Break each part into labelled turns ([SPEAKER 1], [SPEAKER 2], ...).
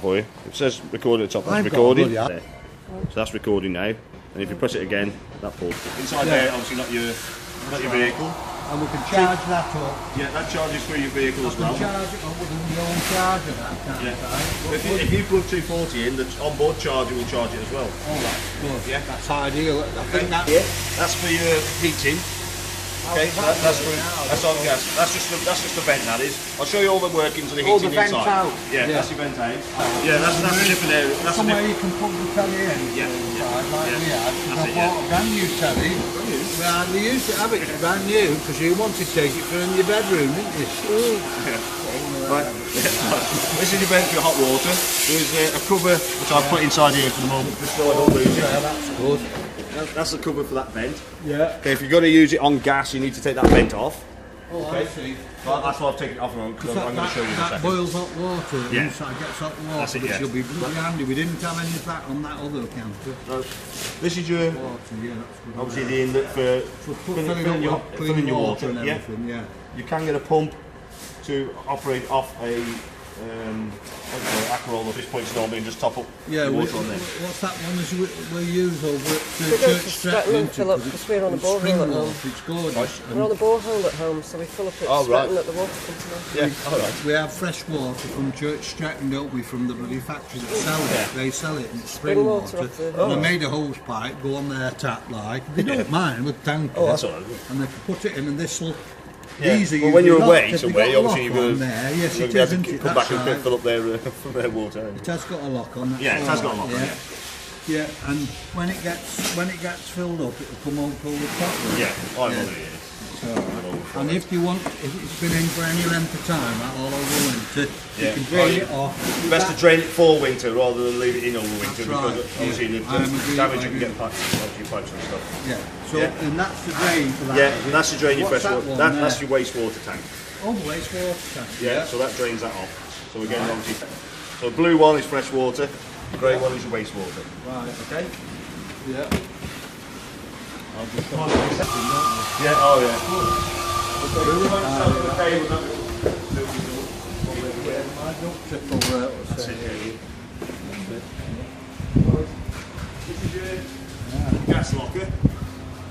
[SPEAKER 1] for you. It says record at the top. That's recording. There. So that's recording now. And if you press it again, that pulls. Inside there, obviously not your vehicle.
[SPEAKER 2] And we can charge that up.
[SPEAKER 1] Yeah, that charges through your vehicle as well.
[SPEAKER 2] Charge it up with your own charger, that kind of thing.
[SPEAKER 1] If you plug 240 in, the onboard charger will charge it as well.
[SPEAKER 2] Oh, that's good.
[SPEAKER 1] Yeah,
[SPEAKER 2] that's ideal. I think
[SPEAKER 1] that's for your heating. Okay, that's on gas. That's just the vent, that is. I'll show you all the workings of the heating
[SPEAKER 2] the vent
[SPEAKER 1] inside.
[SPEAKER 2] out.
[SPEAKER 1] Yeah, that's your vent out. Yeah, that's a different area. That's
[SPEAKER 2] somewhere you can plug the telly in.
[SPEAKER 1] Yeah,
[SPEAKER 2] like we had. I bought a brand new telly. We hardly used it, have it? It's brand new because you wanted to take it for in your bedroom, didn't you?
[SPEAKER 1] Yeah. Right. This is your vent for your hot water. There's a cover which I've put inside here for the moment, just so I don't lose it.
[SPEAKER 2] Yeah, that's good.
[SPEAKER 1] That's the cover for that vent.
[SPEAKER 2] Yeah.
[SPEAKER 1] Okay, if you're going to use it on gas, you need to take that vent off.
[SPEAKER 2] Oh,
[SPEAKER 1] okay.
[SPEAKER 2] I see.
[SPEAKER 1] Well, that's why I've taken it off because I'm going to show you in a
[SPEAKER 2] that
[SPEAKER 1] second.
[SPEAKER 2] boils hot water,
[SPEAKER 1] yeah.
[SPEAKER 2] Inside gets hot water,
[SPEAKER 1] that's it,
[SPEAKER 2] which
[SPEAKER 1] yeah.
[SPEAKER 2] will be really handy. We didn't have any of that on that other camper.
[SPEAKER 1] No. This is your,
[SPEAKER 2] water, yeah, that's good.
[SPEAKER 1] obviously the inlet for filling your water
[SPEAKER 2] and everything, yeah.
[SPEAKER 1] You can get a pump to operate off a Aquaroll at this point normally and just top up the water on there.
[SPEAKER 2] What's that one we use over at
[SPEAKER 3] Church Stretton? Fill up because we're on a borehole at home.
[SPEAKER 2] It's gorgeous.
[SPEAKER 3] We're on a borehole at home, so we fill up at Stretton at the water company.
[SPEAKER 1] Yeah, all right.
[SPEAKER 2] We have fresh water from Church Stretton, don't we? From the bloody factory that sell it. They sell it and it's spring water. They made a hose pipe go on their tap like. They don't mind with tankers.
[SPEAKER 1] Oh, that's all right.
[SPEAKER 2] And they can put it in and this will.
[SPEAKER 1] Yeah.
[SPEAKER 2] Easy.
[SPEAKER 1] Well, when you're away somewhere,
[SPEAKER 2] obviously
[SPEAKER 1] you're going to have to come back and fill up their water.
[SPEAKER 2] It has got a lock on.
[SPEAKER 1] Yeah, it has got a lock on it.
[SPEAKER 2] Yeah, and when it gets filled up, it'll come on till the top.
[SPEAKER 1] Yeah, I know it is.
[SPEAKER 2] And if it's been in for any length of time, all over winter, you can drain it off.
[SPEAKER 1] Best to drain it for winter rather than leave it in over winter
[SPEAKER 2] because
[SPEAKER 1] obviously the damage you can get pipes and stuff.
[SPEAKER 2] Yeah. So and that's the drain for that.
[SPEAKER 1] Yeah, that's the drain your fresh water. That's your wastewater tank.
[SPEAKER 2] Oh, the wastewater tank.
[SPEAKER 1] Yeah, so that drains that off. So again, obviously, so the blue one is fresh water, the grey one is your wastewater.
[SPEAKER 2] Right.
[SPEAKER 1] Okay.
[SPEAKER 2] Yeah.
[SPEAKER 1] Yeah, oh yeah. That's it, This is your gas locker.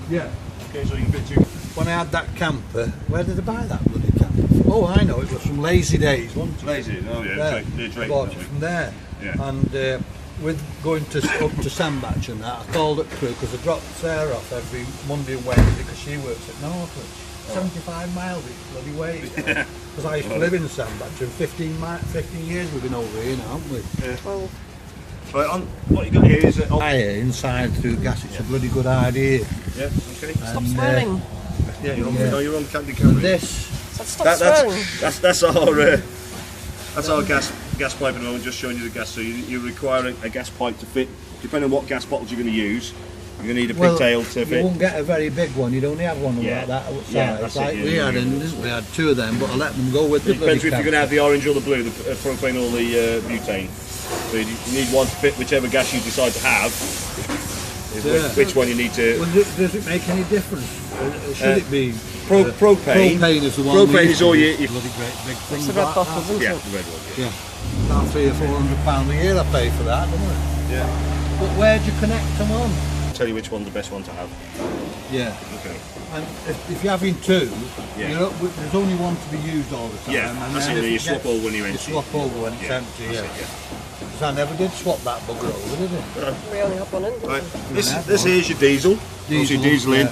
[SPEAKER 2] Yeah.
[SPEAKER 1] Okay, so you can fit two.
[SPEAKER 2] When I had that camper, where did I buy that bloody camper? Oh, I know, it was from Lazy Days, wasn't it?
[SPEAKER 1] Lazy, oh yeah,
[SPEAKER 2] I bought it from there.
[SPEAKER 1] Yeah.
[SPEAKER 2] And with going up to Sandbach and that, I called up crew because I dropped Sarah off every Monday and Wednesday because she works at Northwich. 75 miles each bloody way. Because I used to live in Sandbach and 15 years we've been over here now, haven't we?
[SPEAKER 1] Yeah. Well, right, on what you got here is
[SPEAKER 2] inside through gas. It's a bloody good idea.
[SPEAKER 1] Yeah. Okay.
[SPEAKER 3] Stop swearing.
[SPEAKER 1] Yeah, you're on Candy Camera.
[SPEAKER 2] This.
[SPEAKER 3] Stop swearing.
[SPEAKER 1] That's our gas pipe at the moment. Just showing you the gas. So you require a gas pipe to fit. Depending on what gas bottles you're going to use, you're going to need a pigtail to fit.
[SPEAKER 2] You won't get a very big one. You'd only have one like that outside.
[SPEAKER 1] Yeah, that's
[SPEAKER 2] like
[SPEAKER 1] it,
[SPEAKER 2] we had, we had two of them, but I let them go with the.
[SPEAKER 1] It depends if you're going to have the orange or the blue, the propane or the butane. So you need one to fit whichever gas you decide to have. Which one you need to.
[SPEAKER 2] Well, does it make any difference? Should it be
[SPEAKER 1] propane?
[SPEAKER 2] Propane is the one.
[SPEAKER 1] Propane is all you.
[SPEAKER 2] Bloody great big thing.
[SPEAKER 3] It's the red bottle, isn't it?
[SPEAKER 1] Yeah, the red one.
[SPEAKER 2] Yeah. About £300 or £400 a year I pay for that, don't I?
[SPEAKER 1] Yeah.
[SPEAKER 2] But where do you connect them on?
[SPEAKER 1] I'll tell you which one's the best one to have.
[SPEAKER 2] Yeah.
[SPEAKER 1] Okay.
[SPEAKER 2] And if you're having two, there's only one to be used all the time.
[SPEAKER 1] Yeah,
[SPEAKER 2] and
[SPEAKER 1] that's it. You swap over when you're empty.
[SPEAKER 2] You swap over when it's empty, yeah. Because I never did swap that bugger over, did I?
[SPEAKER 3] We only have one in.
[SPEAKER 1] Right. This here's your diesel. Obviously diesel in.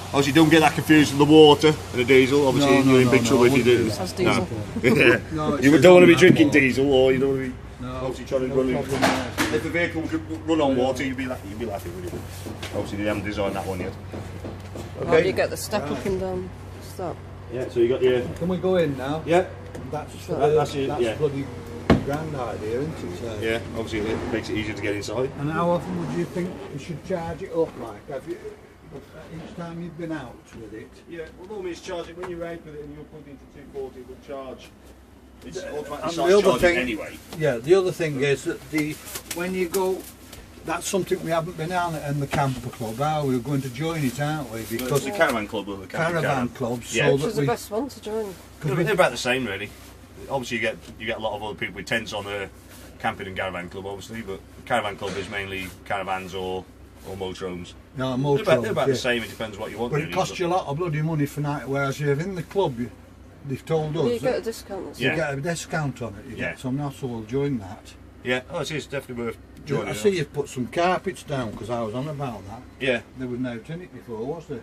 [SPEAKER 1] Obviously don't get that confused with the water and the diesel. Obviously you're in big trouble if you do.
[SPEAKER 3] That's diesel.
[SPEAKER 1] Yeah. You don't want to be drinking diesel, or you don't want to be obviously trying to run it. If the vehicle could run on water, you'd be laughing with it. Obviously they haven't designed that one yet.
[SPEAKER 3] Okay. How do you get the step up and down? Stop.
[SPEAKER 1] Yeah, so you got your...
[SPEAKER 2] Can we go in now?
[SPEAKER 1] Yeah.
[SPEAKER 2] That's
[SPEAKER 1] yeah.
[SPEAKER 2] bloody grand idea, isn't it? So.
[SPEAKER 1] Yeah, obviously it makes it easier to get inside.
[SPEAKER 2] And how often would you think we should charge it up, like? Have you, each time you've been out with it?
[SPEAKER 1] Yeah, well normally it's charging, when you're out with it and you're plugged into 240, it will charge. It's
[SPEAKER 2] the other thing,
[SPEAKER 1] anyway.
[SPEAKER 2] Yeah, the other thing is that when you go, that's something we haven't been on in the camper club, are we? We're going to join it, aren't we? Because
[SPEAKER 1] the caravan club or the
[SPEAKER 2] caravan club.
[SPEAKER 1] Yeah.
[SPEAKER 3] Which is the best one to join?
[SPEAKER 1] They're about the same, really. Obviously, you get a lot of other people with tents on camping and caravan club, obviously, but caravan club is mainly caravans or motorhomes.
[SPEAKER 2] No,
[SPEAKER 1] They're about the same. It depends what you want.
[SPEAKER 2] But
[SPEAKER 1] really,
[SPEAKER 2] it costs you a lot of bloody money for night, whereas you're in the club, they've told us
[SPEAKER 3] You get a
[SPEAKER 2] that
[SPEAKER 3] discount.
[SPEAKER 2] you
[SPEAKER 1] Yeah.
[SPEAKER 2] get a discount on it. You
[SPEAKER 1] Yeah.
[SPEAKER 2] get some nice will join that.
[SPEAKER 1] Yeah. Oh, it is definitely worth joining.
[SPEAKER 2] I see you've put some carpets down because I was on about that.
[SPEAKER 1] Yeah.
[SPEAKER 2] There was no tin it before, was there?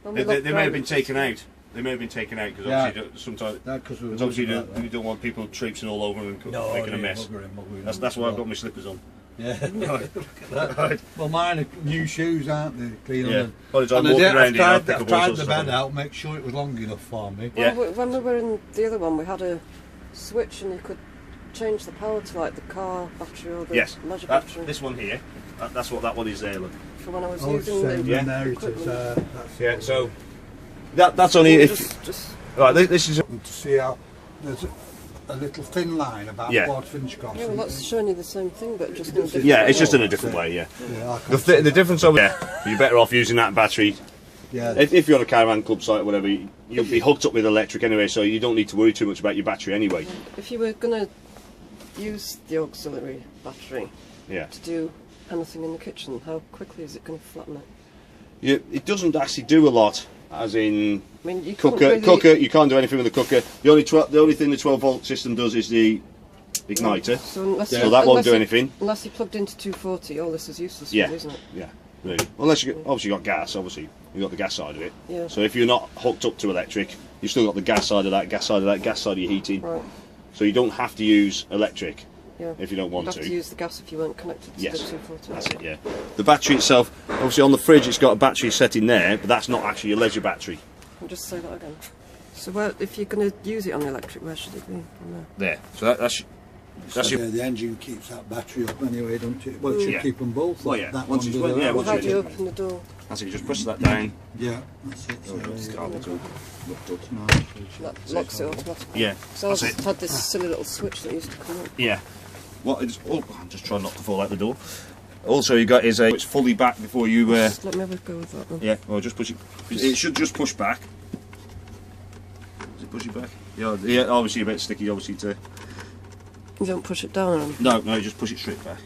[SPEAKER 3] When we
[SPEAKER 1] They
[SPEAKER 3] looked
[SPEAKER 1] may have been
[SPEAKER 3] round,
[SPEAKER 1] taken out. They may have been taken out because
[SPEAKER 2] Yeah.
[SPEAKER 1] obviously sometimes.
[SPEAKER 2] Because
[SPEAKER 1] Because obviously you don't want people traipsing all over and making a mess. That's why I've got my slippers on.
[SPEAKER 2] Yeah. Look at that. Well, mine are new shoes, aren't they? Clean
[SPEAKER 1] Yeah.
[SPEAKER 2] on
[SPEAKER 1] Well, it's like
[SPEAKER 2] and
[SPEAKER 1] walking around here, I'll
[SPEAKER 2] I've
[SPEAKER 1] pick up all
[SPEAKER 2] tried
[SPEAKER 1] sorts
[SPEAKER 2] the
[SPEAKER 1] of
[SPEAKER 2] bed
[SPEAKER 1] stuff.
[SPEAKER 2] out, make sure it was long enough for me.
[SPEAKER 1] Yeah.
[SPEAKER 3] when we were in the other one, we had a switch and you could change the power to like the car battery or the
[SPEAKER 1] Yes.
[SPEAKER 3] leisure battery.
[SPEAKER 1] This one here. That's what that one is there. Look.
[SPEAKER 3] For when I was
[SPEAKER 2] Oh, it's
[SPEAKER 3] using
[SPEAKER 2] same
[SPEAKER 3] the
[SPEAKER 1] Yeah.
[SPEAKER 2] there it is.
[SPEAKER 3] equipment.
[SPEAKER 2] That's
[SPEAKER 1] Yeah. So that's only if.
[SPEAKER 3] just
[SPEAKER 1] Right. This is.
[SPEAKER 2] And to see how there's a little thin line about
[SPEAKER 1] Yeah.
[SPEAKER 2] Ford Finch Cross.
[SPEAKER 3] yeah, well, that's showing you the same thing, but just in a different
[SPEAKER 1] Yeah, it's just in
[SPEAKER 3] way.
[SPEAKER 1] a different way. Yeah.
[SPEAKER 2] Yeah, I can
[SPEAKER 1] The difference over there, you're better off using that battery.
[SPEAKER 2] yeah.
[SPEAKER 1] If you're on a caravan club site or whatever, you'll be hooked up with electric anyway, so you don't need to worry too much about your battery anyway.
[SPEAKER 3] If you were going to use the auxiliary battery
[SPEAKER 1] Yeah.
[SPEAKER 3] to do anything in the kitchen, how quickly is it going to flatten it?
[SPEAKER 1] It doesn't actually do a lot, as in
[SPEAKER 3] I mean, you couldn't
[SPEAKER 1] cooker.
[SPEAKER 3] really-
[SPEAKER 1] Cooker, you can't do anything with the cooker. The only thing the 12-volt system does is the igniter.
[SPEAKER 3] So, unless
[SPEAKER 1] So that won't do
[SPEAKER 3] you-
[SPEAKER 1] anything.
[SPEAKER 3] Unless you plugged into 240, all this is useless,
[SPEAKER 1] Yeah.
[SPEAKER 3] isn't it?
[SPEAKER 1] Yeah, really. Unless you obviously got gas. Obviously, you got the gas side of it.
[SPEAKER 3] Yeah.
[SPEAKER 1] So if you're not hooked up to electric, you've still got the gas side of that, gas side of that, gas side of your heating.
[SPEAKER 3] Right.
[SPEAKER 1] So you don't have to use electric
[SPEAKER 3] Yeah.
[SPEAKER 1] if you don't want
[SPEAKER 3] You'd have to use the gas if you weren't connected to
[SPEAKER 1] Yes,
[SPEAKER 3] the 240.
[SPEAKER 1] that's it. Yeah. The battery itself, obviously on the fridge, it's got a battery set in there, but that's not actually a leisure battery.
[SPEAKER 3] I'll just say that again. So where, if you're going to use it on the electric, where should it be? On there?
[SPEAKER 1] There. So that's
[SPEAKER 2] So
[SPEAKER 1] your.
[SPEAKER 2] the engine keeps that battery up anyway, don't it? Well, it should
[SPEAKER 1] Yeah.
[SPEAKER 2] keep them both.
[SPEAKER 1] Well,
[SPEAKER 2] like
[SPEAKER 1] yeah.
[SPEAKER 2] That
[SPEAKER 1] Once
[SPEAKER 2] one
[SPEAKER 1] it's
[SPEAKER 2] does
[SPEAKER 1] run-
[SPEAKER 2] it.
[SPEAKER 1] yeah,
[SPEAKER 3] Well,
[SPEAKER 1] once
[SPEAKER 3] how
[SPEAKER 1] you-
[SPEAKER 3] do you open the door?
[SPEAKER 1] That's it. You just press that down.
[SPEAKER 2] Yeah, that's it. So
[SPEAKER 1] It's
[SPEAKER 2] it's
[SPEAKER 1] got it all looked up.
[SPEAKER 2] nice.
[SPEAKER 3] That locks it automatically.
[SPEAKER 1] Yeah.
[SPEAKER 3] So
[SPEAKER 1] That's
[SPEAKER 3] I've
[SPEAKER 1] it.
[SPEAKER 3] just had this silly little switch that used to come up.
[SPEAKER 1] Yeah. What is? Oh, I'm just trying not to fall out the door. Also, you got is it's fully back before you.
[SPEAKER 3] Just let me have a go with that then.
[SPEAKER 1] Yeah. Well, just push it. It should just push back. Does it push it back? Yeah. Yeah. Obviously a bit sticky. Obviously to.
[SPEAKER 3] You don't push it down on.
[SPEAKER 1] No. Just push it straight back.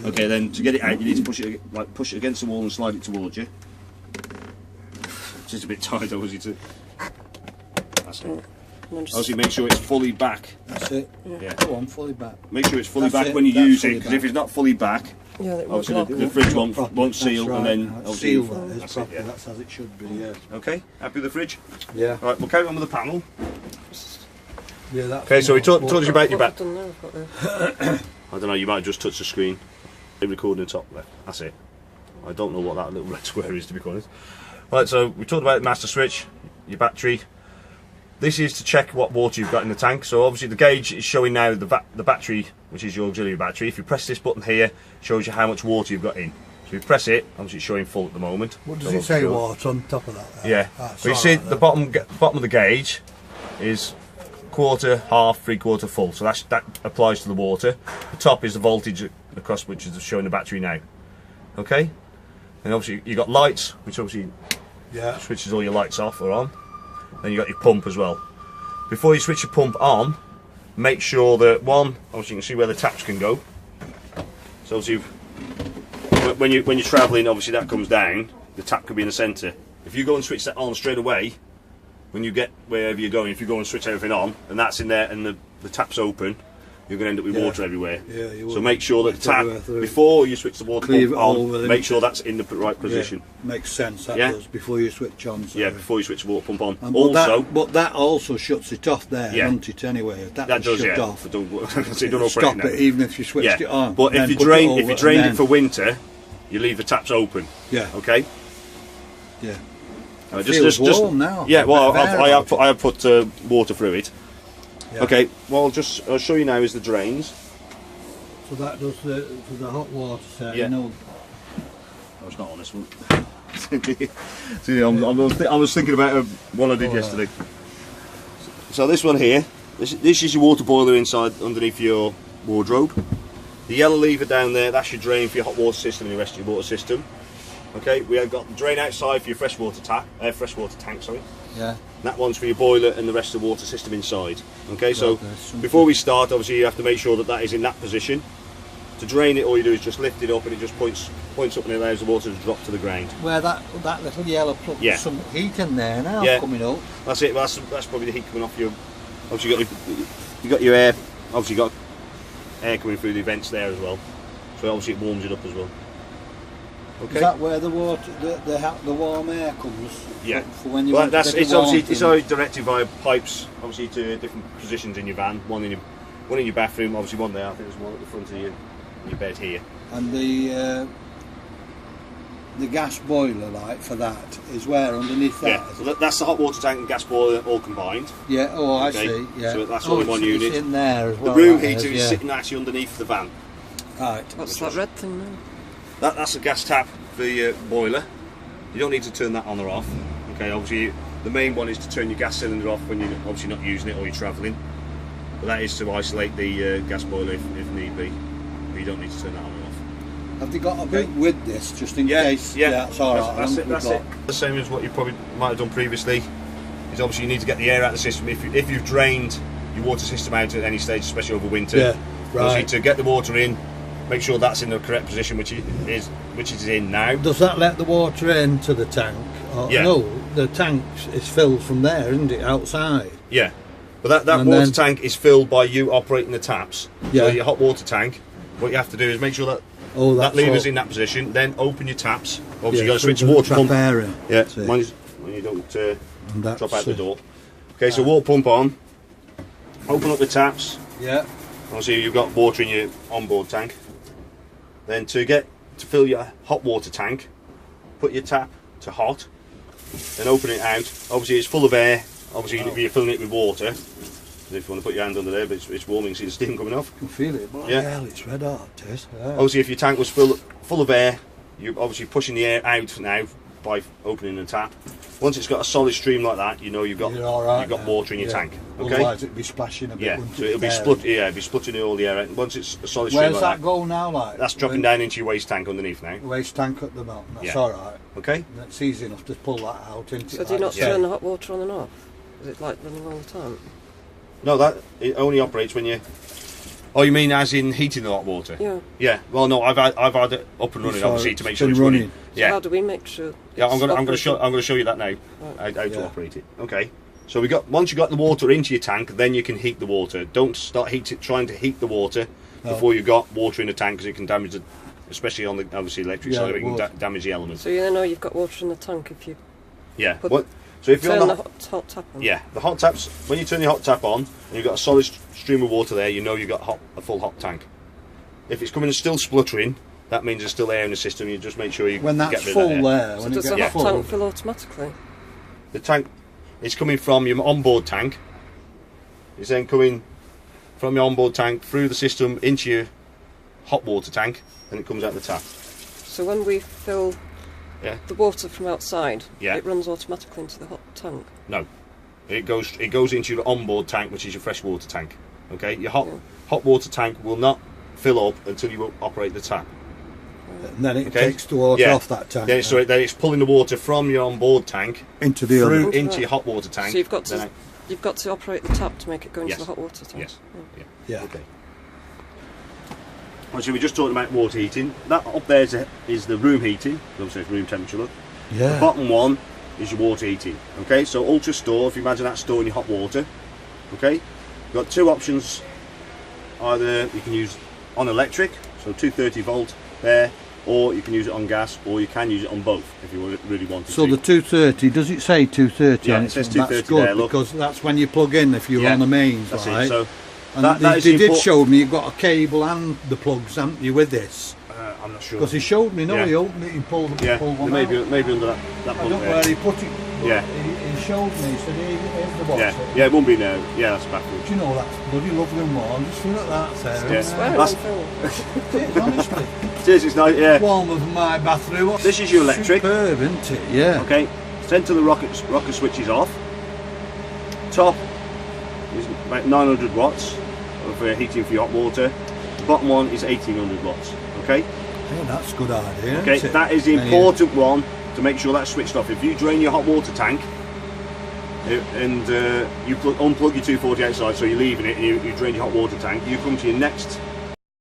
[SPEAKER 1] Okay. Then to get it out, you need to push it against the wall and slide it towards you. It's just a bit tight, obviously. To. That's it.
[SPEAKER 3] And then just,
[SPEAKER 1] Obviously, make sure it's fully back.
[SPEAKER 2] That's it.
[SPEAKER 1] Yeah.
[SPEAKER 2] Go on, fully back.
[SPEAKER 1] Make sure it's fully
[SPEAKER 2] That's
[SPEAKER 1] back
[SPEAKER 2] it,
[SPEAKER 1] when you
[SPEAKER 2] that's
[SPEAKER 1] use it,
[SPEAKER 2] fully
[SPEAKER 1] because
[SPEAKER 2] back.
[SPEAKER 1] if it's not fully back,
[SPEAKER 3] yeah, it won't
[SPEAKER 1] obviously
[SPEAKER 3] lock.
[SPEAKER 1] the fridge won't
[SPEAKER 2] Properly,
[SPEAKER 1] seal,
[SPEAKER 2] that's
[SPEAKER 1] and then
[SPEAKER 2] right.
[SPEAKER 1] obviously
[SPEAKER 2] seal that is
[SPEAKER 1] that's it,
[SPEAKER 2] properly.
[SPEAKER 1] yeah.
[SPEAKER 2] That's as it should be. Yeah.
[SPEAKER 1] Okay, happy with the fridge?
[SPEAKER 2] Yeah.
[SPEAKER 1] All right, we'll carry on with the panel.
[SPEAKER 2] Yeah. That's
[SPEAKER 1] Okay, so we talked you about your
[SPEAKER 3] What
[SPEAKER 1] back.
[SPEAKER 3] I've done now, I've got there.
[SPEAKER 1] I don't know, you might have just touched the screen. Hit record in the top left. That's it. I don't know what that little red square is, to be honest. Right, so we talked about the master switch, your battery. This is to check what water you've got in the tank. So obviously the gauge is showing now the battery, which is your auxiliary battery. If you press this button here, it shows you how much water you've got in. So if you press it, obviously it's showing full at the moment.
[SPEAKER 2] What does
[SPEAKER 1] So
[SPEAKER 2] it say?
[SPEAKER 1] sure.
[SPEAKER 2] Water on top of that?
[SPEAKER 1] Yeah.
[SPEAKER 2] That's
[SPEAKER 1] But you
[SPEAKER 2] all
[SPEAKER 1] see
[SPEAKER 2] right,
[SPEAKER 1] the bottom of the gauge is quarter, half, three-quarter full. So that applies to the water. The top is the voltage across which is showing the battery now. Okay? And obviously you've got lights, which obviously
[SPEAKER 2] Yeah.
[SPEAKER 1] switches all your lights off or on. Then you've got your pump as well. Before you switch your pump on, make sure that obviously you can see where the taps can go. So obviously when you're travelling, obviously that comes down, the tap can be in the centre. If you go and switch that on straight away, when you get wherever you're going, if you go and switch everything on, and that's in there and the tap's open, you're going to end up with
[SPEAKER 2] Yeah.
[SPEAKER 1] water everywhere.
[SPEAKER 2] Yeah, you
[SPEAKER 1] So
[SPEAKER 2] will.
[SPEAKER 1] make sure that the
[SPEAKER 2] It's
[SPEAKER 1] tap,
[SPEAKER 2] everywhere through.
[SPEAKER 1] before you switch the water
[SPEAKER 2] Cleave
[SPEAKER 1] pump
[SPEAKER 2] it all
[SPEAKER 1] on,
[SPEAKER 2] with
[SPEAKER 1] make
[SPEAKER 2] it.
[SPEAKER 1] sure that's in the right position.
[SPEAKER 2] Yeah. Makes sense. That
[SPEAKER 1] Yeah.
[SPEAKER 2] does before you switch on. So.
[SPEAKER 1] Yeah, before you switch the water pump on.
[SPEAKER 2] And
[SPEAKER 1] Also,
[SPEAKER 2] but that also shuts it off there,
[SPEAKER 1] Yeah.
[SPEAKER 2] doesn't it? Anyway,
[SPEAKER 1] that
[SPEAKER 2] was
[SPEAKER 1] does,
[SPEAKER 2] shut
[SPEAKER 1] yeah.
[SPEAKER 2] off.
[SPEAKER 1] But so you don't operate
[SPEAKER 2] Stop
[SPEAKER 1] now.
[SPEAKER 2] it, even if you switched
[SPEAKER 1] Yeah,
[SPEAKER 2] it on.
[SPEAKER 1] but
[SPEAKER 2] then
[SPEAKER 1] if you
[SPEAKER 2] put
[SPEAKER 1] drained
[SPEAKER 2] over
[SPEAKER 1] if you drained
[SPEAKER 2] and
[SPEAKER 1] it for winter, you leave the taps open.
[SPEAKER 2] Yeah.
[SPEAKER 1] Okay.
[SPEAKER 2] Yeah.
[SPEAKER 1] Just
[SPEAKER 2] warm now.
[SPEAKER 1] Yeah. Well,
[SPEAKER 2] Bit of air
[SPEAKER 1] I
[SPEAKER 2] out
[SPEAKER 1] have put water through it.
[SPEAKER 2] Yeah.
[SPEAKER 1] Okay. Well, I'll show you now is the drains.
[SPEAKER 2] So that does the hot water set.
[SPEAKER 1] Yeah.
[SPEAKER 2] You know.
[SPEAKER 1] Oh, it's not on this one. See, I was thinking about one I did yesterday. So this one here, this is your water boiler inside underneath your wardrobe. The yellow lever down there, that's your drain for your hot water system and the rest of your water system. Okay, we have got the drain outside for your freshwater tank, sorry.
[SPEAKER 2] Yeah.
[SPEAKER 1] And that one's for your boiler and the rest of the water system inside. Okay, so
[SPEAKER 2] there's something-
[SPEAKER 1] before we start, obviously you have to make sure that that is in that position. To drain it, all you do is just lift it up, and it just points up and allows the water to drop to the ground.
[SPEAKER 2] Where that little yellow plug,
[SPEAKER 1] Yeah.
[SPEAKER 2] there's some heat in there now
[SPEAKER 1] Yeah.
[SPEAKER 2] coming up.
[SPEAKER 1] That's it. That's probably the heat coming off your. Obviously, you got your air. Obviously, you got air coming through the vents there as well. So obviously, it warms it up as well. Okay.
[SPEAKER 2] Is that where the water, the warm air comes?
[SPEAKER 1] Yeah.
[SPEAKER 2] For when you
[SPEAKER 1] Well,
[SPEAKER 2] want
[SPEAKER 1] that's
[SPEAKER 2] to get
[SPEAKER 1] it's
[SPEAKER 2] the
[SPEAKER 1] obviously
[SPEAKER 2] warmth
[SPEAKER 1] it's
[SPEAKER 2] in.
[SPEAKER 1] always directed via pipes, obviously to different positions in your van. One in your bathroom, obviously one there. I think there's one at the front of your bed here.
[SPEAKER 2] And the gas boiler, like for that, is where underneath that.
[SPEAKER 1] Yeah, so that's the hot water tank and gas boiler all combined.
[SPEAKER 2] Yeah. Oh, I
[SPEAKER 1] Okay,
[SPEAKER 2] see. Yeah.
[SPEAKER 1] so that's all in one unit.
[SPEAKER 2] It's in there as well.
[SPEAKER 1] The room
[SPEAKER 2] that
[SPEAKER 1] heater is
[SPEAKER 2] yeah.
[SPEAKER 1] sitting actually underneath the van.
[SPEAKER 2] Right.
[SPEAKER 3] What's that red thing now?
[SPEAKER 1] That's a gas tap for your boiler. You don't need to turn that on or off. Okay, obviously the main one is to turn your gas cylinder off when you're obviously not using it or you're travelling. But that is to isolate the gas boiler if need be. But you don't need to turn that on or off.
[SPEAKER 2] Have they got a bit with this, just in case?
[SPEAKER 1] Yeah,
[SPEAKER 2] That's all right.
[SPEAKER 1] That's it. That's it. The same as what you probably might have done previously. Is obviously you need to get the air out of the system. If you've drained your water system out at any stage, especially over winter,
[SPEAKER 2] Yeah, right.
[SPEAKER 1] obviously to get the water in, make sure that's in the correct position, which it is in now.
[SPEAKER 2] Does that let the water into the tank? Or,
[SPEAKER 1] Yeah.
[SPEAKER 2] No, the tank is filled from there, isn't it, outside?
[SPEAKER 1] Yeah, but that
[SPEAKER 2] And
[SPEAKER 1] water
[SPEAKER 2] then-
[SPEAKER 1] tank is filled by you operating the taps.
[SPEAKER 2] Yeah.
[SPEAKER 1] So your hot water tank, what you have to do is make sure that
[SPEAKER 2] Oh,
[SPEAKER 1] that
[SPEAKER 2] that's
[SPEAKER 1] lever's
[SPEAKER 2] all.
[SPEAKER 1] in that position. Then open your taps. Obviously,
[SPEAKER 2] Yeah,
[SPEAKER 1] you got to
[SPEAKER 2] so
[SPEAKER 1] switch
[SPEAKER 2] it
[SPEAKER 1] the water
[SPEAKER 2] doesn't
[SPEAKER 1] pump.
[SPEAKER 2] trap air in.
[SPEAKER 1] Yeah,
[SPEAKER 2] That's it.
[SPEAKER 1] when you don't
[SPEAKER 2] And that's
[SPEAKER 1] drop out the
[SPEAKER 2] it.
[SPEAKER 1] door. Okay, so water pump on. Open up the taps.
[SPEAKER 2] Yeah.
[SPEAKER 1] Obviously, you've got water in your onboard tank. Then to fill your hot water tank, put your tap to hot. Then open it out. Obviously, it's full of air. Obviously, if you're filling it with water, if you want to put your hand under there, but it's warming, see the steam coming off.
[SPEAKER 2] I can feel it. Bloody
[SPEAKER 1] Yeah.
[SPEAKER 2] hell, it's red hot, it is. Yeah.
[SPEAKER 1] Obviously, if your tank was full of air, you're obviously pushing the air out now by opening the tap. Once it's got a solid stream like that, you know you've got
[SPEAKER 2] You're all right
[SPEAKER 1] you've got
[SPEAKER 2] now.
[SPEAKER 1] water in your
[SPEAKER 2] Yeah.
[SPEAKER 1] tank. Okay.
[SPEAKER 2] Otherwise, it'd be splashing a bit.
[SPEAKER 1] Yeah.
[SPEAKER 2] wouldn't
[SPEAKER 1] So
[SPEAKER 2] it,
[SPEAKER 1] it'll be
[SPEAKER 2] there?
[SPEAKER 1] split. Yeah, it'll be splitting all the air out. Once it's a solid stream
[SPEAKER 2] Where's
[SPEAKER 1] like
[SPEAKER 2] that go now, like?
[SPEAKER 1] that's dropping down into your waste tank underneath now.
[SPEAKER 2] Waste tank at the bottom. That's
[SPEAKER 1] Yeah.
[SPEAKER 2] all right.
[SPEAKER 1] Okay.
[SPEAKER 2] That's easy enough to pull that out, isn't it?
[SPEAKER 3] So do you not
[SPEAKER 1] Yeah.
[SPEAKER 3] turn the hot water on and off? Is it like running all the time?
[SPEAKER 1] No, that it only operates when you. Oh, you mean as in heating the hot water?
[SPEAKER 3] Yeah.
[SPEAKER 1] Yeah. Well, no, I've had it up and running,
[SPEAKER 2] So
[SPEAKER 1] obviously, to make
[SPEAKER 2] it's
[SPEAKER 1] sure
[SPEAKER 2] been
[SPEAKER 1] it's running.
[SPEAKER 2] running.
[SPEAKER 3] So
[SPEAKER 1] Yeah.
[SPEAKER 3] how do we make sure?
[SPEAKER 1] Yeah, I'm
[SPEAKER 3] it's
[SPEAKER 1] gonna
[SPEAKER 3] operating?
[SPEAKER 1] show you that now. How to
[SPEAKER 2] Yeah.
[SPEAKER 1] operate it. Okay. So once you got the water into your tank, then you can heat the water. Don't start trying to heat the water before you've got water in the tank, because it can damage the, especially on the obviously electric
[SPEAKER 2] Yeah,
[SPEAKER 1] side,
[SPEAKER 2] it
[SPEAKER 1] it can
[SPEAKER 2] would.
[SPEAKER 1] damage the elements.
[SPEAKER 3] So you know you've got water in the tank if you
[SPEAKER 1] Yeah.
[SPEAKER 3] Put-
[SPEAKER 1] What? So if you're
[SPEAKER 3] turn
[SPEAKER 1] on
[SPEAKER 3] the
[SPEAKER 1] the
[SPEAKER 3] hot tap on.
[SPEAKER 1] yeah, the hot taps. When you turn the hot tap on and you've got a solid stream of water there, you know you've got a full hot tank. If it's coming and still spluttering, that means there's still air in the system. You just make sure you
[SPEAKER 2] When that's
[SPEAKER 1] get rid
[SPEAKER 2] full
[SPEAKER 1] of that air.
[SPEAKER 2] there,
[SPEAKER 3] So
[SPEAKER 2] when it
[SPEAKER 3] does the
[SPEAKER 2] gets
[SPEAKER 3] hot
[SPEAKER 2] full,
[SPEAKER 3] tank fill automatically?
[SPEAKER 1] The tank is coming from your onboard tank. It's then coming from your onboard tank through the system into your hot water tank, and it comes out the tap.
[SPEAKER 3] So when we fill
[SPEAKER 1] Yeah.
[SPEAKER 3] the water from outside,
[SPEAKER 1] Yeah.
[SPEAKER 3] it runs automatically into the hot tank.
[SPEAKER 1] No, it goes into your onboard tank, which is your fresh water tank. Okay, your hot water tank will not fill up until you operate the tap.
[SPEAKER 2] and then it
[SPEAKER 1] Okay.
[SPEAKER 2] takes the water
[SPEAKER 1] Yeah.
[SPEAKER 2] off that tank.
[SPEAKER 1] Then it's pulling the water from your onboard tank
[SPEAKER 2] into the
[SPEAKER 1] through
[SPEAKER 2] other.
[SPEAKER 1] into your hot water tank.
[SPEAKER 3] So you've got to
[SPEAKER 1] then
[SPEAKER 3] you've got to operate the tap to make it go into
[SPEAKER 1] Yes.
[SPEAKER 3] the hot water tank.
[SPEAKER 1] yes. Yeah.
[SPEAKER 2] Yeah.
[SPEAKER 1] Okay. So we're just talking about water heating. That up there is the room heating. Obviously, it's room temperature. Look.
[SPEAKER 2] Yeah.
[SPEAKER 1] The bottom one is your water heating. Okay, so ultra store. If you imagine that storing your hot water. Okay, you've got two options. Either you can use on electric, so 230 volt there, or you can use it on gas, or you can use it on both if you really wanted
[SPEAKER 2] So
[SPEAKER 1] to.
[SPEAKER 2] the 230, does it say 230
[SPEAKER 1] Yeah,
[SPEAKER 2] on
[SPEAKER 1] it says
[SPEAKER 2] That's
[SPEAKER 1] 230
[SPEAKER 2] good,
[SPEAKER 1] there, look.
[SPEAKER 2] because that's when you plug in if you're
[SPEAKER 1] Yeah,
[SPEAKER 2] on the mains,
[SPEAKER 1] That's
[SPEAKER 2] right?
[SPEAKER 1] it. So
[SPEAKER 2] and
[SPEAKER 1] that
[SPEAKER 2] they
[SPEAKER 1] is
[SPEAKER 2] did
[SPEAKER 1] important.
[SPEAKER 2] show me you've got a cable and the plugs, haven't you, with this?
[SPEAKER 1] I'm not sure.
[SPEAKER 2] Because he showed me, no,
[SPEAKER 1] Yeah.
[SPEAKER 2] he opened it, he pulled
[SPEAKER 1] Yeah,
[SPEAKER 2] one out.
[SPEAKER 1] maybe under that
[SPEAKER 2] I
[SPEAKER 1] plug
[SPEAKER 2] don't know
[SPEAKER 1] there.
[SPEAKER 2] where he put it.
[SPEAKER 1] Yeah.
[SPEAKER 2] He showed me, he said, here's the box.
[SPEAKER 1] Yeah, it won't be now. Yeah, that's backwards.
[SPEAKER 2] Do you know, that's bloody lovely and warm. Just look at that, Sarah.
[SPEAKER 1] Yeah.
[SPEAKER 3] Swearing
[SPEAKER 1] That's-
[SPEAKER 3] on film.
[SPEAKER 2] It is, honestly.
[SPEAKER 1] It is. It's nice. Yeah.
[SPEAKER 2] Warmer than my bathroom.
[SPEAKER 1] This is your electric.
[SPEAKER 2] Superb, isn't it? Yeah.
[SPEAKER 1] Okay. Centre the rocker switch is off. Top is about 900 watts for heating for your hot water. The bottom one is 1800 watts. Okay.
[SPEAKER 2] Yeah, that's a good idea.
[SPEAKER 1] Okay,
[SPEAKER 2] isn't it?
[SPEAKER 1] that is the
[SPEAKER 2] Yeah,
[SPEAKER 1] important one to make sure that's switched off. If you drain your hot water tank and you unplug your 240 outside, so you're leaving it and you drain your hot water tank, you come to your next